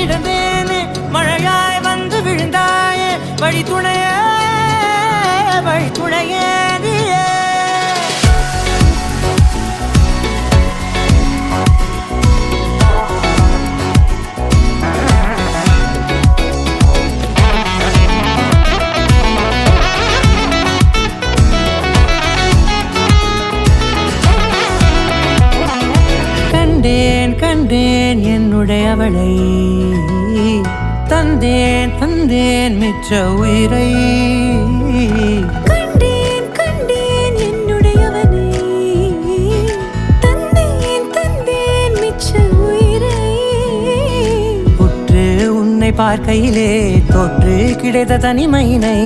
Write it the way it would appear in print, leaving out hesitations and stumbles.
இடந்தேனே மழையாய் வந்து விழுந்தாயே வழி துணையே நீயே கண்டேன் என்னுடையவளை தந்தேன் மிச்ச உயிரை கண்டேன் என்னுடையவனை தந்தேன் மிச்ச உயிரை உற்று உன்னை பார்க்கையிலே தோற்று கிடைத்த தனிமையினை